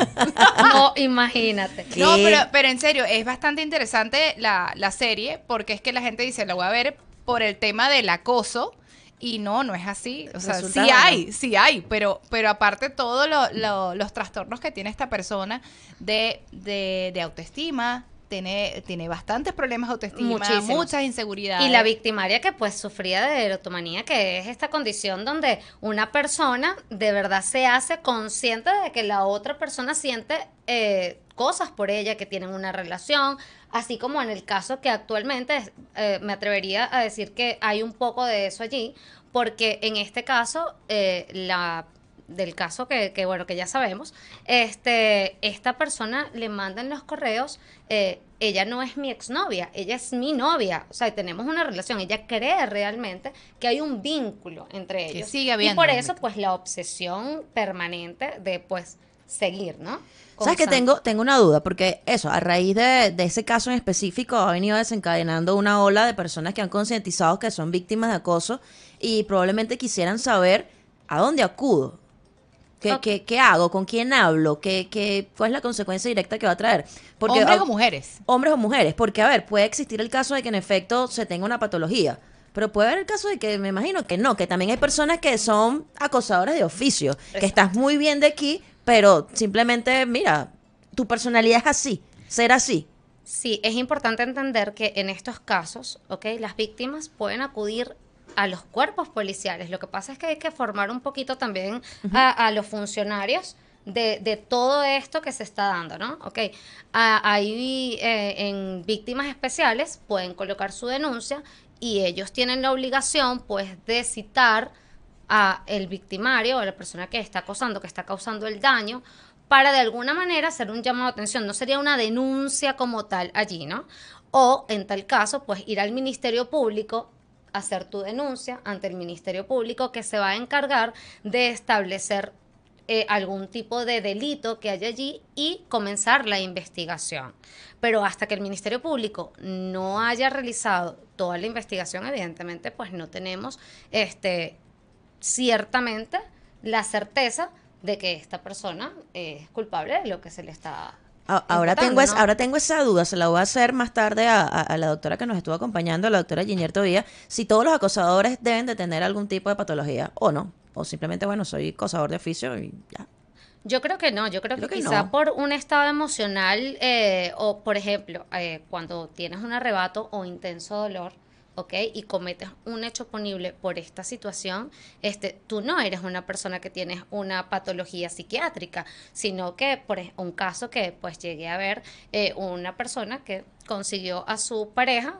No, imagínate. ¿Qué? No, pero en serio, es bastante interesante la serie, porque es que la gente dice, la voy a ver por el tema del acoso, y no es así. O sea, Resulta sí hay, pero aparte todos los trastornos que tiene esta persona de autoestima, tiene bastantes problemas de autoestima, Muchísimos. muchas inseguridades. Y la victimaria que pues sufría de erotomanía, que es esta condición donde una persona de verdad se hace consciente de que la otra persona siente cosas por ella, que tienen una relación, así como en el caso que actualmente me atrevería a decir que hay un poco de eso allí, porque en este caso del caso que bueno, que ya sabemos, esta persona le manda en los correos, ella no es mi exnovia, ella es mi novia, o sea, tenemos una relación, ella cree realmente que hay un vínculo entre Que ellos. sigue y habiendo por un eso, vínculo. pues, la obsesión permanente de, pues, seguir, ¿no? ¿Sabes que tengo una duda? Porque eso, a raíz de ese caso en específico, ha venido desencadenando una ola de personas que han concientizado que son víctimas de acoso y probablemente quisieran saber a dónde acudo. Ok. ¿Qué hago? ¿Con quién hablo? ¿Cuál es la consecuencia directa que va a traer? Porque, ¿Hombres o mujeres? Hombres o mujeres. Porque, a ver, puede existir el caso de que en efecto se tenga una patología. Pero puede haber el caso de que, me imagino que no, que también hay personas que son acosadoras de oficio. Que estás muy bien de aquí, pero simplemente, mira, tu personalidad es así, ser así. Sí, es importante entender que en estos casos, ¿ok? Las víctimas pueden acudir a los cuerpos policiales. Lo que pasa es que hay que formar un poquito también a los funcionarios de todo esto que se está dando, ¿no? Ok, ahí en víctimas especiales pueden colocar su denuncia y ellos tienen la obligación, pues, de citar a el victimario o a la persona que está acosando, que está causando el daño, para de alguna manera hacer un llamado de atención. No sería una denuncia como tal allí, ¿no? O, en tal caso, pues ir al Ministerio Público, hacer tu denuncia ante el Ministerio Público, que se va a encargar de establecer algún tipo de delito que haya allí y comenzar la investigación. Pero hasta que el Ministerio Público no haya realizado toda la investigación, evidentemente, pues no tenemos ciertamente la certeza de que esta persona es culpable de lo que se le está Ahora imputando, ¿no? ahora tengo esa duda, se la voy a hacer más tarde a la doctora que nos estuvo acompañando, a la doctora Ginier Tobía, si todos los acosadores deben de tener algún tipo de patología o no, o simplemente, bueno, soy acosador de oficio y ya. Yo creo que no, yo creo que quizá no. por un estado emocional o, por ejemplo, cuando tienes un arrebato o intenso dolor, ¿ok? Y cometes un hecho punible por esta situación, tú no eres una persona que tienes una patología psiquiátrica, sino que por un caso que pues llegué a ver, una persona que consiguió a su pareja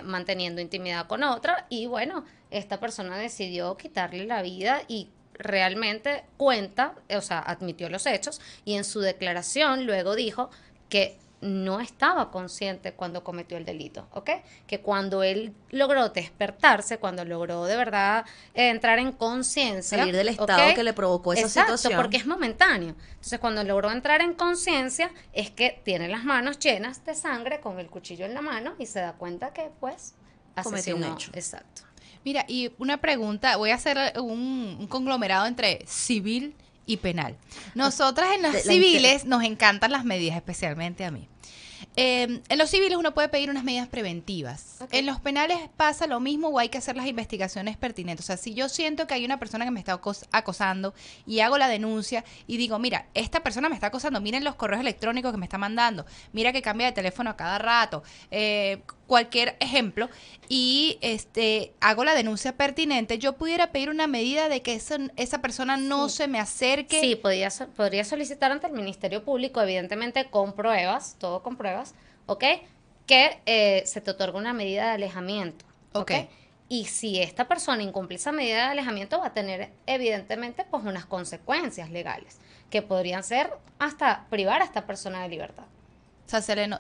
manteniendo intimidad con otra y bueno, esta persona decidió quitarle la vida y realmente cuenta, o sea, admitió los hechos y en su declaración luego dijo que no estaba consciente cuando cometió el delito, ¿ok? Que cuando él logró despertarse, cuando logró de verdad entrar en conciencia, Salir del estado que le provocó esa situación. porque es momentáneo. Entonces, cuando logró entrar en conciencia, es que tiene las manos llenas de sangre con el cuchillo en la mano y se da cuenta que, pues, Cometió un asesinó. hecho. Exacto. Mira, y una pregunta, voy a hacer un conglomerado entre civil y penal. Nosotras en las De la civiles nos encantan las medidas, especialmente a mí. En los civiles uno puede pedir unas medidas preventivas. Ok. En los penales pasa lo mismo o hay que hacer las investigaciones pertinentes. O sea, si yo siento que hay una persona que me está acosando y hago la denuncia y digo, mira, esta persona me está acosando, miren los correos electrónicos que me está mandando, mira que cambia de teléfono a cada rato, cualquier ejemplo, y hago la denuncia pertinente, yo pudiera pedir una medida de que esa persona no se me acerque. Sí, podría solicitar ante el Ministerio Público, evidentemente con pruebas, todo con pruebas, ¿ok? Que se te otorga una medida de alejamiento, ¿ok? Ok. Y si esta persona incumple esa medida de alejamiento, va a tener evidentemente pues unas consecuencias legales, que podrían ser hasta privar a esta persona de libertad. O sea, te Epa,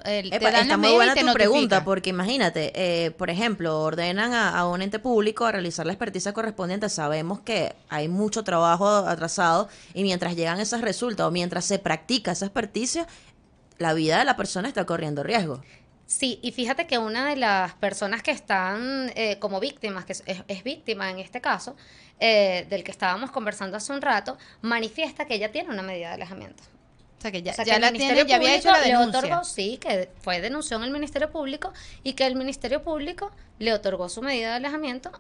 dan está la muy medida buena y te tu notifica. pregunta, porque imagínate, por ejemplo, ordenan a un ente público a realizar la experticia correspondiente, sabemos que hay mucho trabajo atrasado y mientras llegan esos resultados, mientras se practica esa experticia, la vida de la persona está corriendo riesgo. Sí, y fíjate que una de las personas que están como víctimas, que es víctima en este caso, del que estábamos conversando hace un rato, manifiesta que ella tiene una medida de alejamiento. O sea, que ya, O sea, ya que el la tiene, Ministerio ya había hecho la Público le denuncia. otorgó, sí, que fue denunció en el Ministerio Público y que el Ministerio Público le otorgó su medida de alejamiento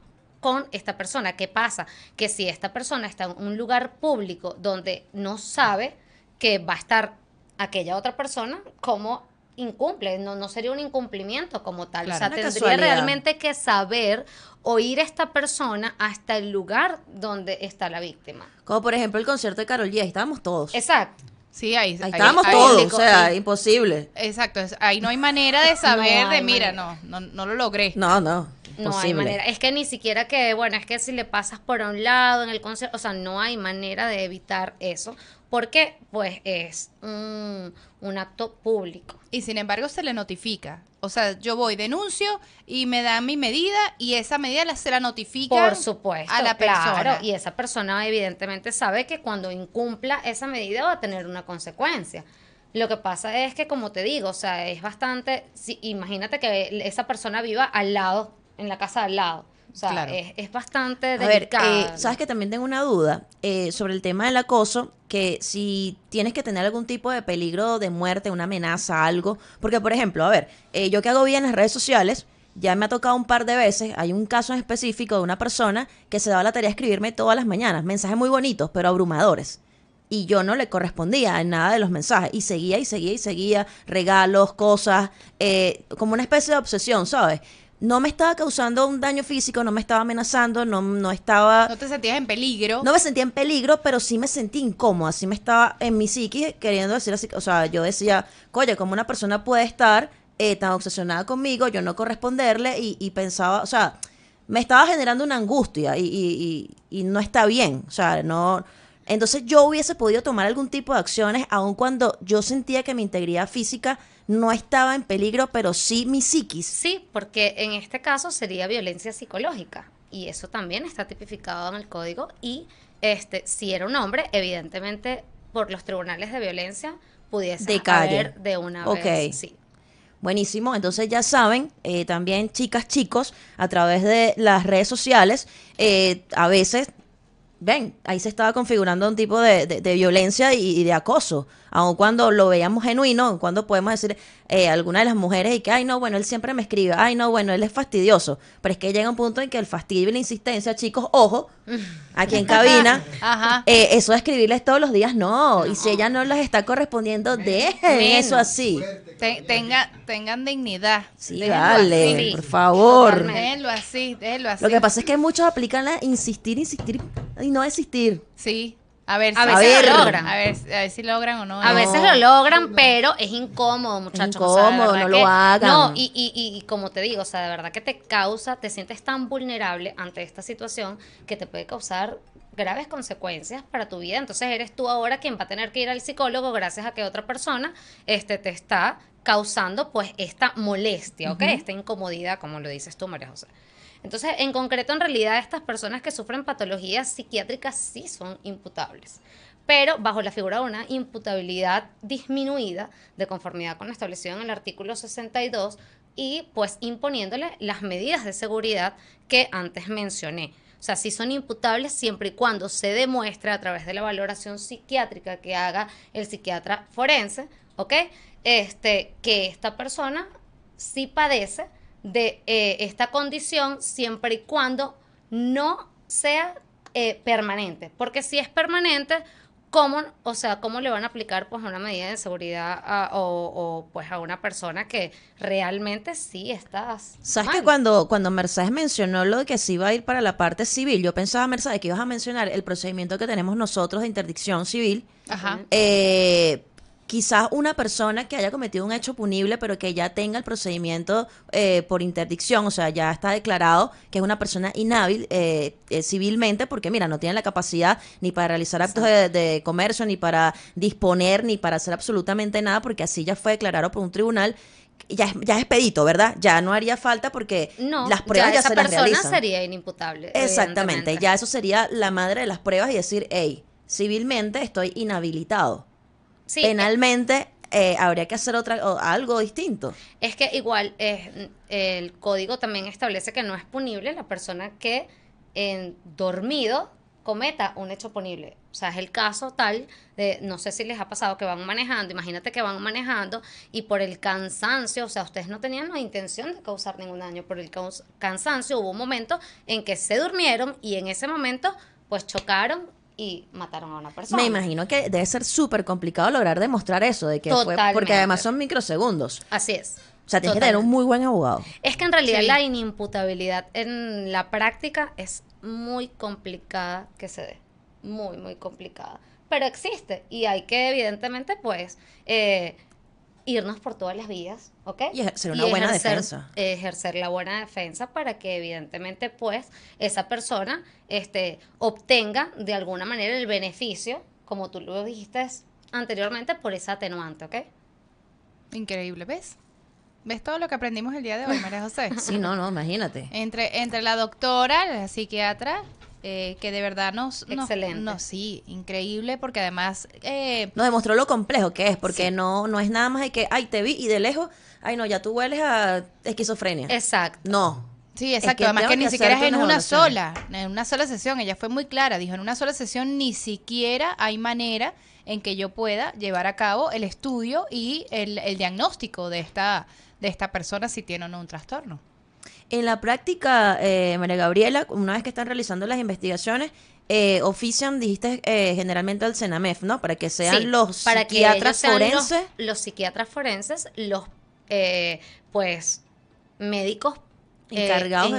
con esta persona. ¿Qué pasa? Que si esta persona está en un lugar público donde no sabe que va a estar aquella otra persona, ¿cómo incumple? No sería un incumplimiento como tal. Claro. O sea, Una tendría casualidad. realmente que saber o ir a esta persona hasta el lugar donde está la víctima. Como por ejemplo el concierto de Karol G, ahí estábamos todos. Exacto. Sí, ahí Ahí estábamos ahí- todos, digo, o sea, sí. imposible. Exacto, ahí no hay manera de saber No de, hay mira, manera. no lo logré. No, No hay imposible. manera. Es que ni siquiera que, bueno, es que si le pasas por un lado en el concierto, o sea, no hay manera de evitar eso, porque pues es un acto público. Y sin embargo se le notifica. O sea, yo voy, denuncio y me dan mi medida y esa medida se la notifica Por supuesto, a la persona. claro, y esa persona evidentemente sabe que cuando incumpla esa medida va a tener una consecuencia. Lo que pasa es que, como te digo, o sea, es bastante, imagínate que esa persona viva al lado, en la casa al lado. O sea, Claro. es bastante A ver, delicado. sabes que también tengo una duda sobre el tema del acoso, que si tienes que tener algún tipo de peligro de muerte, una amenaza, algo, porque por ejemplo, a ver, yo que hago bien en las redes sociales, ya me ha tocado un par de veces, hay un caso en específico de una persona que se daba la tarea de escribirme todas las mañanas, mensajes muy bonitos, pero abrumadores. Y yo no le correspondía en nada de los mensajes. Y seguía y seguía y seguía, regalos, cosas, como una especie de obsesión, ¿sabes? No me estaba causando un daño físico, no me estaba amenazando, no estaba... No te sentías en peligro. No me sentía en peligro, pero sí me sentí incómoda, sí me estaba en mi psiquis queriendo decir así, o sea, yo decía, coño, ¿cómo una persona puede estar tan obsesionada conmigo, yo no corresponderle y pensaba, o sea, me estaba generando una angustia y no está bien, o sea, no... Entonces yo hubiese podido tomar algún tipo de acciones, aun cuando yo sentía que mi integridad física no estaba en peligro, pero sí mi psiquis. Sí, porque en este caso sería violencia psicológica y eso también está tipificado en el código y si era un hombre, evidentemente por los tribunales de violencia pudiese De calle. haber de una Ok. vez. Sí. Buenísimo, entonces ya saben, también chicas, chicos, a través de las redes sociales, a veces ven, ahí se estaba configurando un tipo de violencia y de acoso. Aun cuando lo veíamos genuino, cuando podemos decir alguna de las mujeres y que, ay, no, bueno, él siempre me escribe, ay, no, bueno, él es fastidioso. Pero es que llega un punto en que el fastidio y la insistencia, chicos, ojo, aquí en cabina, Ajá. eso de escribirles todos los días, no. Y si ella no las está correspondiendo, dejen eso así. Tengan dignidad. Sí, Déjenlo vale, así. por favor. Totalmente. Déjenlo así. Lo que pasa es que muchos aplican la insistir y no desistir. Sí. A ver, A si- veces lo logran. A ver si logran o no. A veces lo logran, pero es incómodo, muchachos. incómodo, de verdad no lo hagan. No, y como te digo, o sea, de verdad que te sientes tan vulnerable ante esta situación que te puede causar graves consecuencias para tu vida. Entonces eres tú ahora quien va a tener que ir al psicólogo gracias a que otra persona te está causando pues esta molestia, ¿ok? Esta incomodidad, como lo dices tú, María José. Entonces, en concreto, en realidad, estas personas que sufren patologías psiquiátricas sí son imputables, pero bajo la figura de una imputabilidad disminuida de conformidad con lo establecido en el artículo 62 y pues imponiéndole las medidas de seguridad que antes mencioné. O sea, sí son imputables siempre y cuando se demuestre a través de la valoración psiquiátrica que haga el psiquiatra forense, ¿ok? Que esta persona sí padece de esta condición siempre y cuando no sea permanente. Porque si es permanente, ¿cómo le van a aplicar pues una medida de seguridad o pues a una persona que realmente sí está ¿Sabes mal? que cuando Mercedes mencionó lo de que sí iba a ir para la parte civil, yo pensaba, Mercedes, que ibas a mencionar el procedimiento que tenemos nosotros de interdicción civil? Ajá. Quizás una persona que haya cometido un hecho punible, pero que ya tenga el procedimiento por interdicción, o sea, ya está declarado que es una persona inhábil civilmente, porque mira, no tiene la capacidad ni para realizar actos de comercio, ni para disponer, ni para hacer absolutamente nada, porque así ya fue declarado por un tribunal. Ya es expedito, ¿verdad? Ya no haría falta porque No, las pruebas ya esa se las persona realizan. sería inimputable. Exactamente, evidentemente. ya eso sería la madre de las pruebas y decir, hey, civilmente estoy inhabilitado. Sí, Penalmente habría que hacer algo distinto. es que igual el código también establece que no es punible la persona que en dormido cometa un hecho punible. O sea, es el caso tal de, no sé si les ha pasado que van manejando, imagínate que van manejando y por el cansancio, o sea, ustedes no tenían la intención de causar ningún daño, por el cansancio hubo un momento en que se durmieron y en ese momento pues chocaron y mataron a una persona. Me imagino que debe ser súper complicado lograr demostrar eso, de que fue, porque Totalmente. además son microsegundos. Así es. O sea, tienes que tener un muy buen abogado. Es que en realidad Sí. la inimputabilidad en la práctica es muy complicada que se dé. Muy, muy complicada. Pero existe y hay que evidentemente pues irnos por todas las vías, ¿ok? Y ejercer una buena defensa. Ejercer la buena defensa para que evidentemente pues esa persona obtenga de alguna manera el beneficio, como tú lo dijiste anteriormente, por esa atenuante, ¿ok? Increíble, ¿ves? ¿Ves todo lo que aprendimos el día de hoy, María José? Sí, no, imagínate. Entre la doctora, la psiquiatra, que de verdad Excelente. Sí, increíble, porque además Nos demostró lo complejo que es, porque no es nada más de que, ay, te vi y de lejos, ay, no, ya tú hueles a esquizofrenia. Exacto. No. sí, Es exacto, que además tengo que ni que siquiera es hacerte en unas en una sola sesión, ella fue muy clara, dijo, en una sola sesión ni siquiera hay manera en que yo pueda llevar a cabo el estudio y el diagnóstico de esta persona si tiene o no un trastorno. En la práctica, María Gabriela, una vez que están realizando las investigaciones, ofician, dijiste, generalmente al CENAMEF, ¿no? Para que sean Sí, los para que psiquiatras ellos sean forenses. los psiquiatras forenses, los pues médicos Encargados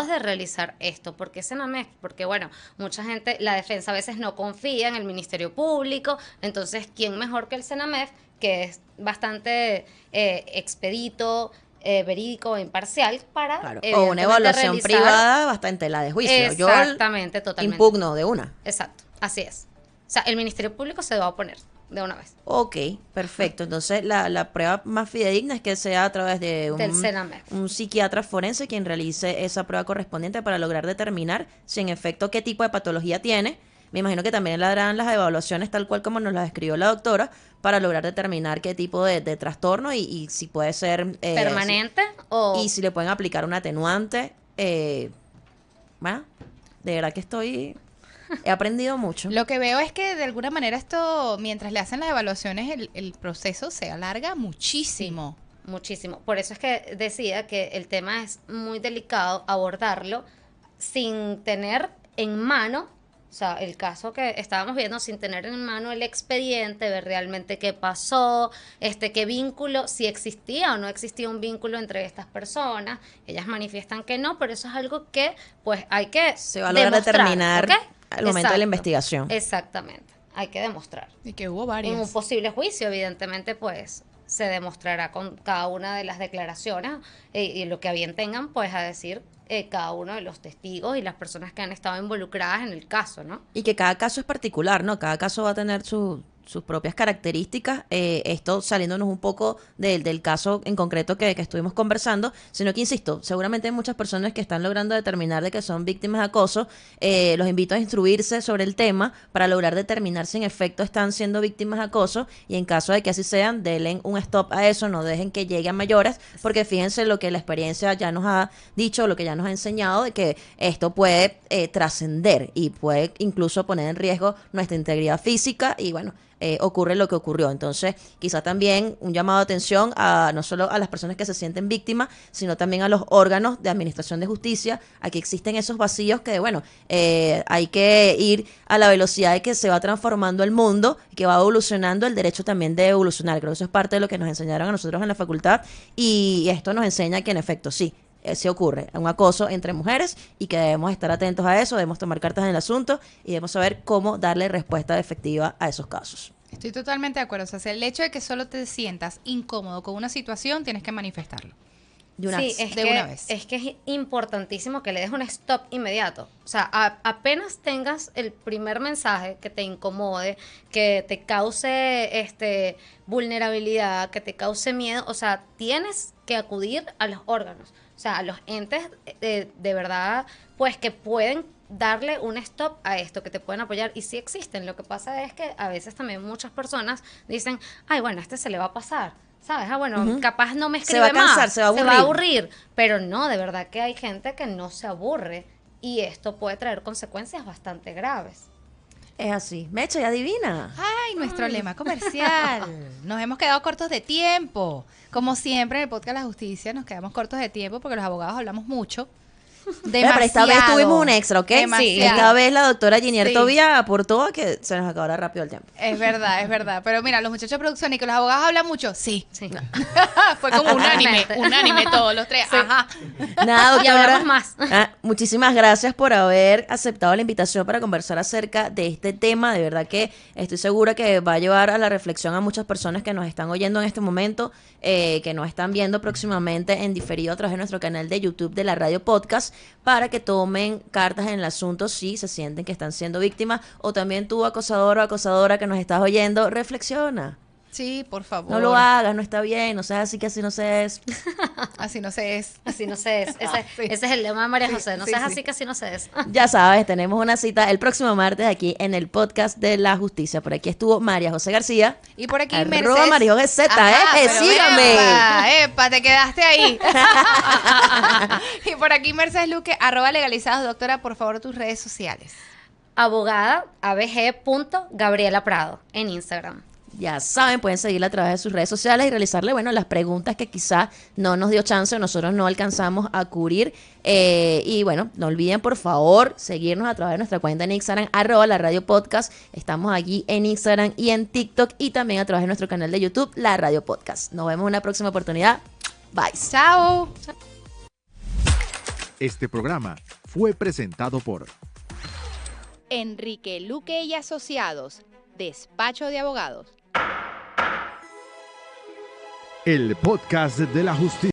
de de realizar esto. ¿Por qué CENAMEF? Porque bueno, mucha gente, la defensa a veces no confía en el Ministerio Público, entonces ¿quién mejor que el CENAMEF, que es bastante expedito, verídico e imparcial para Claro, o una evidentemente evaluación realizar- privada bastante la de juicio. Exactamente, Yo totalmente. impugno de una. Exacto, así es. O sea, el Ministerio Público se va a oponer de una vez. Ok, perfecto. Entonces, la prueba más fidedigna es que sea a través de Del CENAMEF. un psiquiatra forense quien realice esa prueba correspondiente para lograr determinar si en efecto qué tipo de patología tiene. Me imagino que también le harán las evaluaciones tal cual como nos las describió la doctora para lograr determinar qué tipo de trastorno y si puede ser Permanente o y si le pueden aplicar un atenuante. Bueno, de verdad que estoy He aprendido mucho. Lo que veo es que de alguna manera esto, mientras le hacen las evaluaciones, el proceso se alarga muchísimo. Muchísimo. Por eso es que decía que el tema es muy delicado abordarlo sin tener en mano, o sea, el caso que estábamos viendo, sin tener en mano el expediente, ver realmente qué pasó, qué vínculo, si existía o no existía un vínculo entre estas personas. Ellas manifiestan que no, pero eso es algo que pues hay que Se va a lograr demostrar, determinar ¿ok? al momento de la investigación. Exactamente, hay que demostrar. Y que hubo En un varias. posible juicio, evidentemente, pues se demostrará con cada una de las declaraciones y lo que a bien tengan, pues a decir cada uno de los testigos y las personas que han estado involucradas en el caso, ¿no? Y que cada caso es particular, ¿no? Cada caso va a tener sus propias características. Esto saliéndonos un poco del caso en concreto que estuvimos conversando, sino que, insisto, seguramente hay muchas personas que están logrando determinar de que son víctimas de acoso. Los invito a instruirse sobre el tema para lograr determinar si en efecto están siendo víctimas de acoso, y en caso de que así sean, denle un stop a eso, no dejen que llegue a mayores, porque fíjense lo que la experiencia ya nos ha dicho, lo que ya nos ha enseñado, de que esto puede trascender y puede incluso poner en riesgo nuestra integridad física y, bueno, ocurre lo que ocurrió. Entonces, quizá también un llamado de atención a no solo a las personas que se sienten víctimas, sino también a los órganos de administración de justicia. Aquí existen esos vacíos que, bueno, hay que ir a la velocidad de que se va transformando el mundo y que va evolucionando el derecho también de evolucionar. Creo que eso es parte de lo que nos enseñaron a nosotros en la facultad, y esto nos enseña que en efecto sí ocurre un acoso entre mujeres y que debemos estar atentos a eso, debemos tomar cartas en el asunto y debemos saber cómo darle respuesta efectiva a esos casos. Estoy totalmente de acuerdo. O sea, el hecho de que solo te sientas incómodo con una situación, tienes que manifestarlo. De una vez. una vez. Es que es importantísimo que le des un stop inmediato. O sea, apenas tengas el primer mensaje que te incomode, que te cause vulnerabilidad, que te cause miedo, o sea, tienes que acudir a los órganos, o sea, a los entes de verdad, pues que pueden darle un stop a esto, que te pueden apoyar, y sí existen. Lo que pasa es que a veces también muchas personas dicen, ay, bueno, se le va a pasar, ¿sabes? Bueno, capaz no me escribe Se va a cansar, más, se va a aburrir. pero no, de verdad que hay gente que no se aburre y esto puede traer consecuencias bastante graves. Es así. Mecha, y adivina. Ay, nuestro lema comercial. Nos hemos quedado cortos de tiempo. Como siempre en el podcast La Justicia nos quedamos cortos de tiempo porque los abogados hablamos mucho. Demasiado. Pero esta vez tuvimos un extra, ¿ok? Demasiado. Sí, esta vez la doctora Ginier Sí. Tobía aportó a que se nos acabara rápido el tiempo. Es verdad. Pero mira, los muchachos de producción y que los abogados hablan mucho. Sí. Sí. Fue como unánime todos los tres. Sí. Ajá. Nada, Y doctora. hablamos más. Muchísimas gracias por haber aceptado la invitación para conversar acerca de este tema. De verdad que estoy segura que va a llevar a la reflexión a muchas personas que nos están oyendo en este momento, que nos están viendo próximamente en diferido a través de nuestro canal de YouTube de la Radio Podcast, para que tomen cartas en el asunto si se sienten que están siendo víctimas. O también tú, acosador o acosadora que nos estás oyendo, reflexiona. Sí, por favor. No lo hagas, no está bien, no seas así, que así no se es. Así no se es. Así no se es. Ese es el lema de María José. No sí, seas sí. así que así no se es. Ya sabes, tenemos una cita el próximo martes aquí en el podcast de La Justicia. Por aquí estuvo María José García. Y por aquí @ Mercedes. María José Z, Ajá, pero sígame. Epa, te quedaste ahí. Y por aquí Mercedes Luque, @legalizados. Doctora, por favor, tus redes sociales. Abogada abg.Gabriela Prado en Instagram. Ya saben, pueden seguirla a través de sus redes sociales y realizarle, bueno, las preguntas que quizá no nos dio chance o nosotros no alcanzamos a cubrir. Y bueno, no olviden, por favor, seguirnos a través de nuestra cuenta en Instagram, @la Radio Podcast. Estamos aquí en Instagram y en TikTok, y también a través de nuestro canal de YouTube, La Radio Podcast. Nos vemos en una próxima oportunidad. Bye. Chao. Este programa fue presentado por Enrique Luque y Asociados, Despacho de Abogados. el podcast de la justicia.